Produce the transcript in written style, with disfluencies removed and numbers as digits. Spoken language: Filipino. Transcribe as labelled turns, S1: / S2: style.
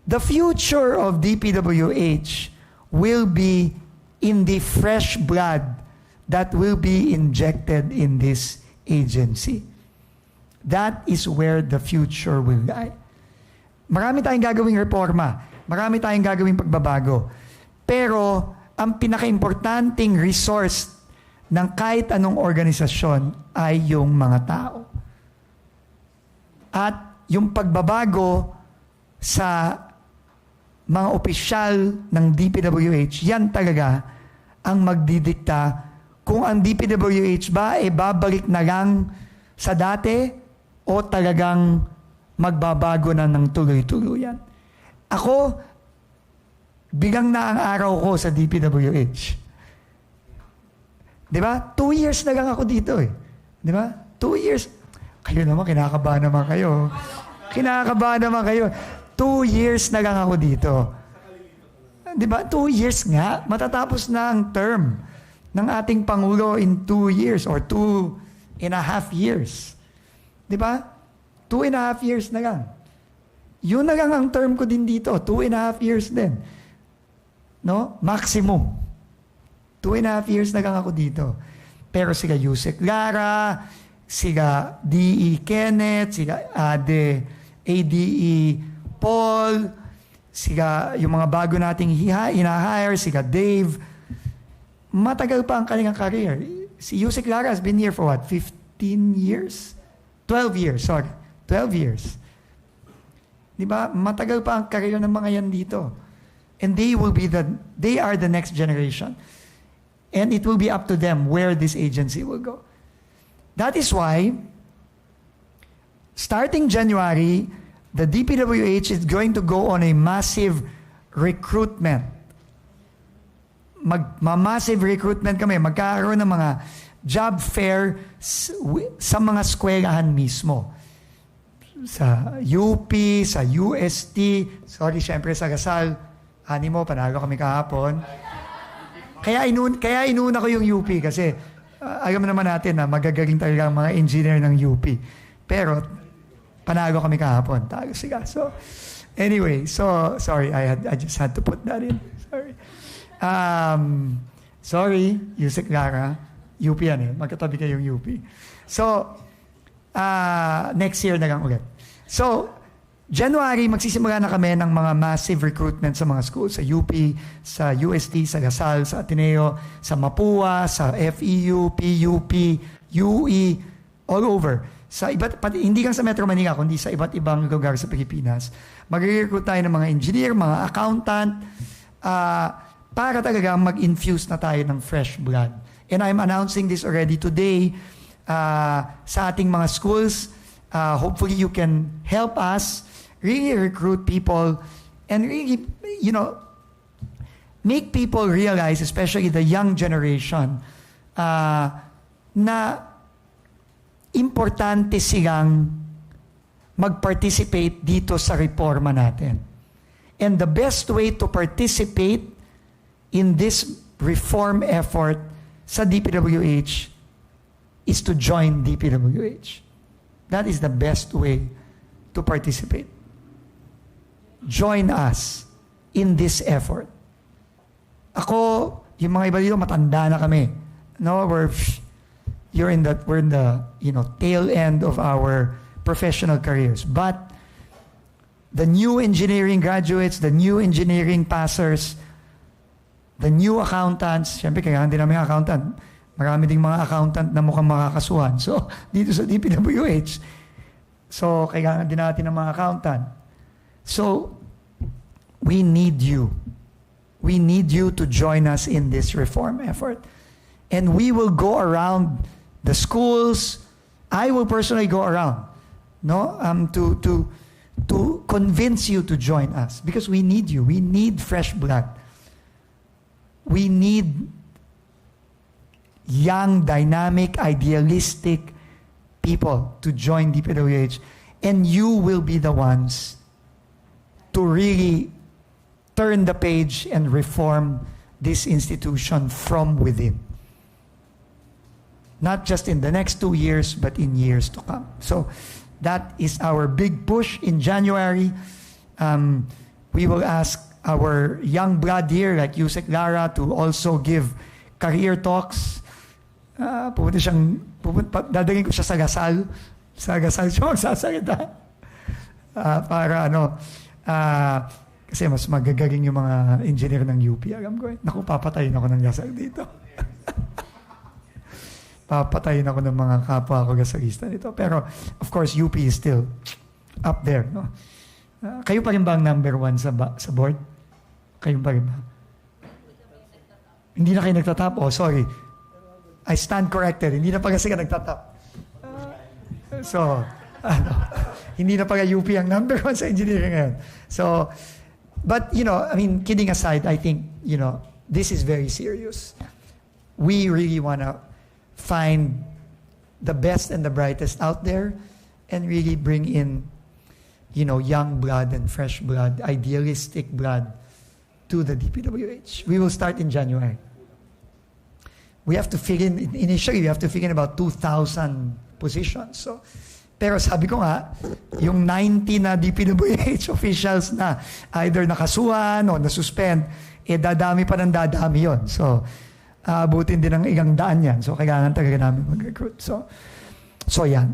S1: The future of DPWH will be in the fresh blood that will be injected in this agency. That is where the future will lie. Marami tayong gagawing reforma. Marami tayong gagawing pagbabago. Pero ang pinaka-importanting resource ng kahit anong organisasyon ay yung mga tao. At yung pagbabago sa mga opisyal ng DPWH, yan talaga ang magdidikta kung ang DPWH ba ay babalik na lang sa dati o talagang magbabago na ng tuloy-tuluyan. Ako, bilang na ang araw ko sa DPWH. Di ba? 2 years na lang ako dito eh. Di ba? 2 years. Kayo naman, kinakabahan naman kayo. Kinakabahan naman kayo. 2 years na lang ako dito. Di ba? 2 years nga. Matatapos na ang term ng ating Pangulo in 2 years or 2.5 years. Di ba? 2.5 years na lang. Yun na lang ang term ko din dito. 2.5 years din. No? Maximum. 2.5 years na lang ako dito. Pero sila Yusek Lara, sila D.E. Kenneth, sila ADE Paul, sila yung mga bago nating ina-hire, sila Dave. Matagal pa ang kanilang career. Si Yusek Lara has been here for what? 15 years? 12 years, sorry. 12 years. Di ba? Matagal pa ang career ng mga yan dito. And they are the next generation. And it will be up to them where this agency will go. That is why, starting January, the DPWH is going to go on a massive recruitment. Massive recruitment kami. Magkakaroon ng mga job fair sa mga eskwelahan mismo. Sa UP, sa UST, sorry, syempre sa Gasal, animo, panalo kami kahapon. Kaya inuna ko yung UP kasi alam naman natin na magagaling talaga ang mga engineer ng UP. Pero panalo kami kahapon. Talo sila. So, anyway, so sorry, I just had to put that in. Sorry. Sorry, Yusek Lara. UP yan eh. Magkatabi kayong UP. So, next year na lang ulit. So, January, magsisimula na kami ng mga massive recruitment sa mga schools. Sa UP, sa UST, sa Gasal, sa Ateneo, sa Mapua, sa FEU, PUP, UE, all over. Hindi lang sa Metro Manila, kundi sa iba't ibang lugar sa Pilipinas. Mag-recruit tayo ng mga engineer, mga accountant, para talaga mag-infuse na tayo ng fresh blood. And I'm announcing this already today sa ating mga schools. Hopefully you can help us really recruit people and really, make people realize, especially the young generation, na importante silang mag-participate dito sa reforma natin. And the best way to participate in this reform effort sa DPWH is to join DPWH. That is the best way to participate. Join us in this effort. Ako, yung mga iba dito, matanda na kami. No, we're in the tail end of our professional careers. But the new engineering graduates, the new engineering passers, the new accountants, syempre kailangan din namin accountant. Marami ding mga accountant na mukhang makakasuhan. So, dito sa DPWH, so kailangan din natin ng mga accountant. So, we need you. We need you to join us in this reform effort. And we will go around the schools. I will personally go around, to convince you to join us because we need you. We need fresh blood. We need young, dynamic, idealistic people to join DPWH. And you will be the ones to really turn the page and reform this institution from within. Not just in the next 2 years, but in years to come. So that is our big push in January. We will ask our young blood here, like Yusek Lara, to also give career talks. Dadalhin ko siya sa Gasal. Sa Gasal siya magsasalita. Para kasi mas magagaling yung mga engineer ng UP. Alam ko naku, papatayin ako ng Gasal dito. Papatayin ako ng mga kapwa ko Gasalista dito. Pero, of course, UP is still up there. No? Kayo pa rin ba ang number 1 sa board? Kayo pa rin ba? Hindi na kayo nagtatap? Oh, sorry. I stand corrected. Hindi na pa kasi ka nagtatap. Hindi na pala UP ang number 1 sa engineering ngayon. So, but, kidding aside, I think, this is very serious. We really want to find the best and the brightest out there and really bring in, young blood and fresh blood, idealistic blood to the DPWH. We will start in January. We have to initially, we have to fill in about 2,000 positions. So, pero sabi ko nga, yung 90 na DPWH officials na either nakasuhan o nasuspend, dadami pa ng dadami yon. So, abutin din ng ilang daan yan. So, kailangan talaga namin mag-recruit. So yan.